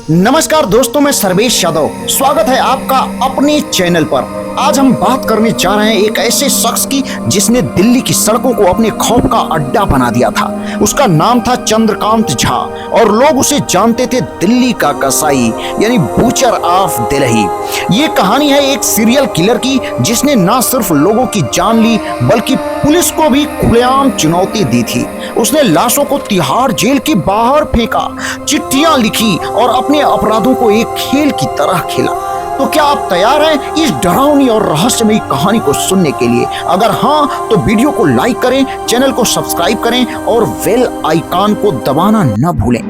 नमस्कार दोस्तों, मैं सर्वेश यादव। स्वागत है आपका अपने चैनल पर। आज हम बात करने जा रहे हैं एक ऐसे शख्स की जिसने दिल्ली की सड़कों को अपने खौफ का अड्डा बना दिया था। उसका नाम था चंद्रकांत झा और लोग उसे जानते थे दिल्ली का कसाई, यानी बूचर ऑफ दिल्ली। ये कहानी है एक सीरियल किलर की जिसने ना सिर्फ लोगों की जान ली बल्कि पुलिस को भी खुलेआम चुनौती दी थी। उसने लाशों को तिहाड़ जेल के बाहर फेंका, चिट्ठियां लिखी और अपने अपराधों को एक खेल की तरह खेला। तो क्या आप तैयार हैं इस डरावनी और रहस्यमयी कहानी को सुनने के लिए? अगर हाँ तो वीडियो को लाइक करें, चैनल को सब्सक्राइब करें और बेल आइकन को दबाना न भूलें।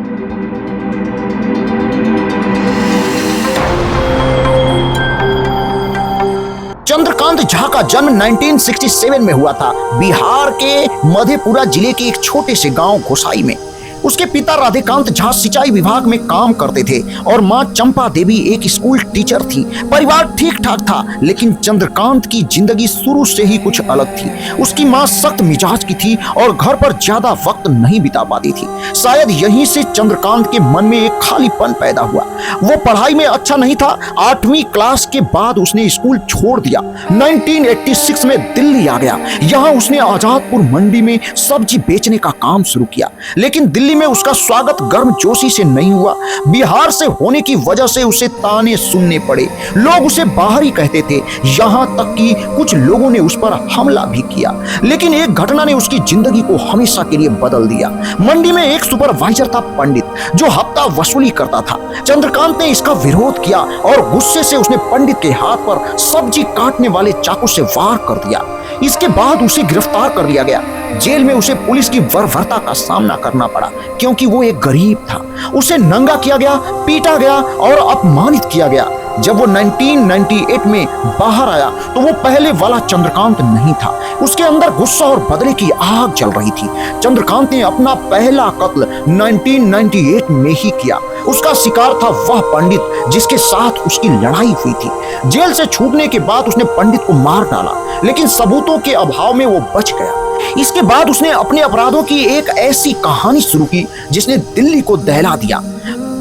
चंद्रकांत झा का जन्म 1967 में हुआ था, बिहार के मधेपुरा जिले के एक छोटे से गांव घोसाई में। उसके पिता राधेकांत झा सिंचाई विभाग में काम करते थे और मां चंपा देवी एक स्कूल टीचर थी। परिवार ठीक ठाक था, लेकिन चंद्रकांत की जिंदगी शुरू से ही कुछ अलग थी। उसकी मां सख्त मिजाज की थी और घर पर ज्यादा वक्त नहीं बिता पाती थी। शायद यहीं से चंद्रकांत के मन में एक खालीपन पैदा हुआ। वो पढ़ाई में अच्छा नहीं था। 8वीं क्लास के बाद उसने स्कूल छोड़ दिया। 1986 में दिल्ली आ गया। यहाँ उसने आजादपुर मंडी में सब्जी बेचने का काम शुरू किया, लेकिन दिल्ली में उसका स्वागत गर्मजोशी से नहीं हुआ। बिहार से होने की वजह से उसे ताने सुनने पड़े। लोग उसे बाहरी कहते थे, यहाँ तक कि कुछ लोगों ने उस पर हमला भी किया। लेकिन एक घटना ने उसकी जिंदगी को हमेशा के लिए बदल दिया। मंडी में एक सुपरवाइजर था पंडित, जो हफ्ता वसूली करता था। चंद्रकांत ने इसका विरोध किया और गुस्से से उसने पंडित के हाथ पर सब्जी काटने वाले चाकू से वार कर दिया। इसके बाद उसे गिरफ्तार कर लिया गया। जेल में उसे पुलिस की बर्बरता का सामना करना पड़ा, क्योंकि वो एक गरीब था। उसे नंगा किया गया, पीटा गया और अपमानित किया गया। जब वो 1998 में बाहर आया तो वो पहले वाला चंद्रकांत नहीं था। उसके अंदर गुस्सा और बदले की आग जल रही थी। चंद्रकांत ने अपना पहला कत्ल 1998 में ही किया। उसका शिकार था वह पंडित जिसके साथ उसकी लड़ाई हुई थी। जेल से छूटने के बाद उसने पंडित को मार डाला, लेकिन सबूतों के अभाव में वो बच गया। इसके बाद उसने अपने अपराधों की एक ऐसी कहानी शुरू की जिसने दिल्ली को दहला दिया।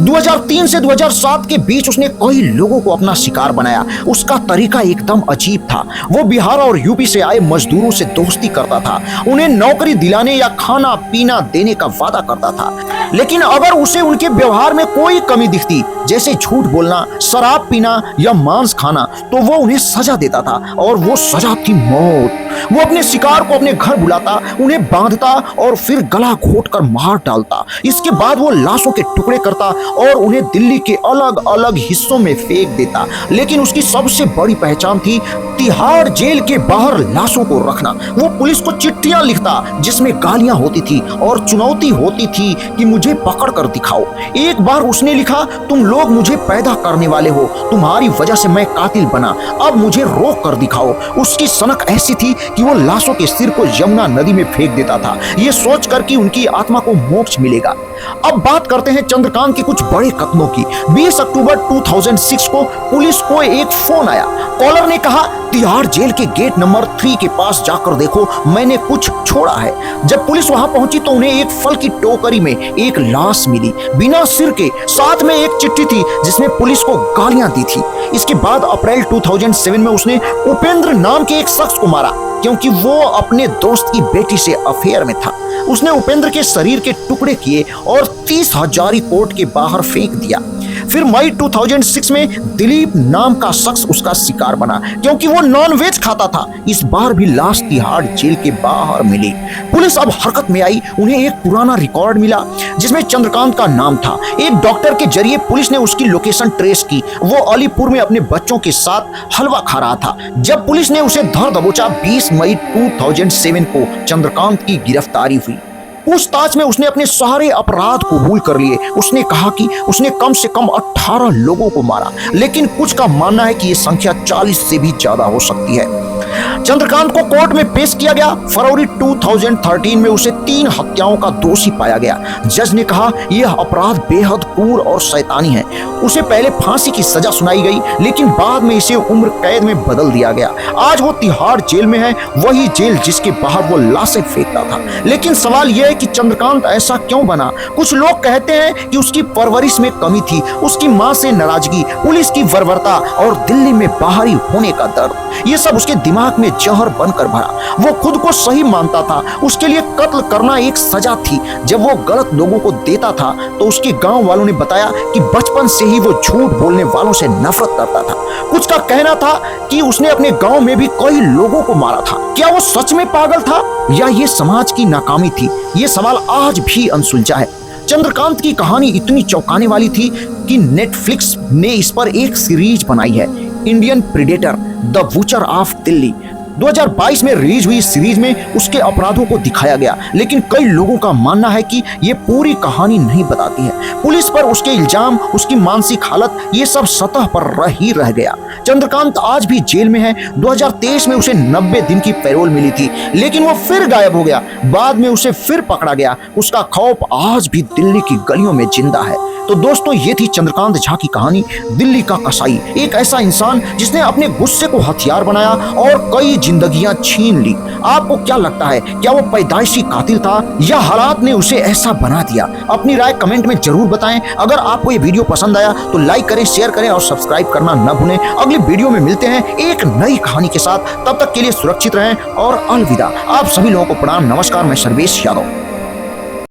2003 से 2007 के बीच उसने कई लोगों को अपना शिकार बनाया। उसका तरीका एकदम अजीब था। वो बिहार और यूपी से आए मजदूरों से दोस्ती करता था, उन्हें नौकरी दिलाने या खाना पीना देने का वादा करता था। लेकिन अगर उसे उनके व्यवहार में कोई कमी दिखती, जैसे झूठ बोलना, शराब पीना या मांस खाना, तो वो उन्हें सजा देता था, और वो सजा थी मौत। वो अपने शिकार को अपने घर बुलाता, उन्हें बांधता और फिर गला घोंटकर मार डालता। इसके बाद वो लाशों के टुकड़े करता और उन्हें दिल्ली के अलग अलग हिस्सों में फेंक देता। लेकिन उसकी सबसे बड़ी पहचान थी तिहाड़ जेल के बाहर लाशों को रखना। वो पुलिस को चिट्ठियां लिखता जिसमें गालियां होती थी और चुनौती होती थी कि मुझे पकड़ कर दिखाओ। एक बार उसने लिखा, तुम लोग मुझे पैदा करने वाले हो, तुम्हारी वजह से मैं कातिल बना, अब मुझे रोक कर दिखाओ। उसकी सनक ऐसी थी कि वो लाशों के सिर को यमुना नदी में फेंक देता था, ये सोचकर कि उनकी आत्मा को मोक्ष मिलेगा। अब बात करते हैं चंद्रकांत के कुछ बड़े कदमों की। 20 अक्टूबर 2006 को पुलिस को एक फोन आया। कॉलर ने कहा, तिहाड़ जेल के गेट नंबर 3 के पास जाकर देखो, मैंने कुछ छोड़ा है। जब पुलिस वहां पहुंची तो उन्हें एक फल की टोकरी में एक लाश मिली, बिना सिर के। साथ में एक चिट्ठी थी जिसमें पुलिस को गालियां दी थी। इसके बाद अप्रैल 2007 में उसने उपेंद्र नाम के एक शख्स को मारा, क्योंकि वो अपने दोस्त की बेटी से अफेयर में था। उसने उपेंद्र के शरीर के टुकड़े किए और 30,000 कोर्ट के बाहर फेंक दिया। फिर मई 2006 में दिलीप नाम का शख्स उसका शिकार बना, क्योंकि वो नॉनवेज खाता था। इस बार भी लाश तिहाड़ जेल के बाहर मिली। पुलिस अब हरकत में आई। उन्हें एक पुराना रिकॉर्ड मिला जिसमें चंद्रकांत का नाम था। एक डॉक्टर के जरिए पुलिस ने उसकी लोकेशन ट्रेस की। वो अलीपुर में अपने बच्चों के साथ हलवा खा रहा था। जब पुलिस ने उसे धर दबोचा 20 मई 2007 को चंद्रकांत की गिरफ्तारी हुई। पूछताछ में उसने अपने सारे अपराध कबूल कर लिए। उसने कहा कि उसने कम से कम 18 लोगों को मारा, लेकिन कुछ का मानना है कि ये संख्या 40 से भी ज्यादा हो सकती है। चंद्रकांत को कोर्ट में पेश किया गया। फरवरी 2013 में उसे 3 हत्याओं का दोषी पाया गया। जज ने कहा यह अपराध बेहद क्रूर और शैतानी है। उसे पहले फांसी की सजा सुनाई गई, लेकिन बाद में इसे उम्र कैद में बदल दिया गया। आज वो तिहाड़ जेल में है, वही जेल जिसके बाहर वो लाशें फेंकता था। लेकिन सवाल यह है कि चंद्रकांत ऐसा क्यों बना? कुछ लोग कहते हैं कि उसकी परवरिश में कमी थी, उसकी मां से नाराजगी, पुलिस की बर्बरता और दिल्ली में बाहरी होने का दर्द, ये सब उसके दिमाग में जहर बनकर भरा। वो खुद को सही मानता था, उसके लिए कत्ल करना एक सजा थी। जब वो गलत लोगों को देता था तो उसके गांव वालों ने बताया कि बचपन से ही वो झूठ बोलने वालों से नफरत करता था। कुछ का कहना था कि उसने अपने गांव में भी कई लोगों को मारा था। क्या वो सच में पागल था या ये समाज की नाकामी थी? ये सवाल आज भी अनसुलझा है। चंद्रकांत की कहानी इतनी चौंकाने वाली थी कि नेटफ्लिक्स ने इस पर एक सीरीज बनाई है, Indian predator the butcher of Delhi. 2022 में रिलीज हुई सीरीज में उसके अपराधों को दिखाया गया, लेकिन कई लोगों का मानना है कि ये पूरी कहानी नहीं बताती है। पुलिस पर उसके इल्जाम, उसकी मानसिक हालत, ये सब सतह पर रह गया। चंद्रकांत आज भी जेल में है। 2023 में उसे 90 दिन की पैरोल मिली थी, लेकिन वो फिर गायब हो गया। बाद में उसे फिर पकड़ा गया। उसका खौफ आज भी दिल्ली की गलियों में जिंदा है। तो दोस्तों, ये थी चंद्रकांत झा की कहानी, दिल्ली का कसाई। एक ऐसा इंसान जिसने अपने गुस्से को हथियार बनाया और कई जिंदगियां छीन ली। आपको क्या लगता है, क्या वो पैदाइशी कातिल था या हालात ने उसे ऐसा बना दिया? अपनी राय कमेंट में जरूर बताएं। अगर आपको ये वीडियो पसंद आया तो लाइक करें, शेयर करें और सब्सक्राइब करना न भूलें। अगली वीडियो में मिलते हैं एक नई कहानी के साथ। तब तक के लिए सुरक्षित रहें और अलविदा। आप सभी लोगों को प्रणाम, नमस्कार। मैं सर्वेश यादव।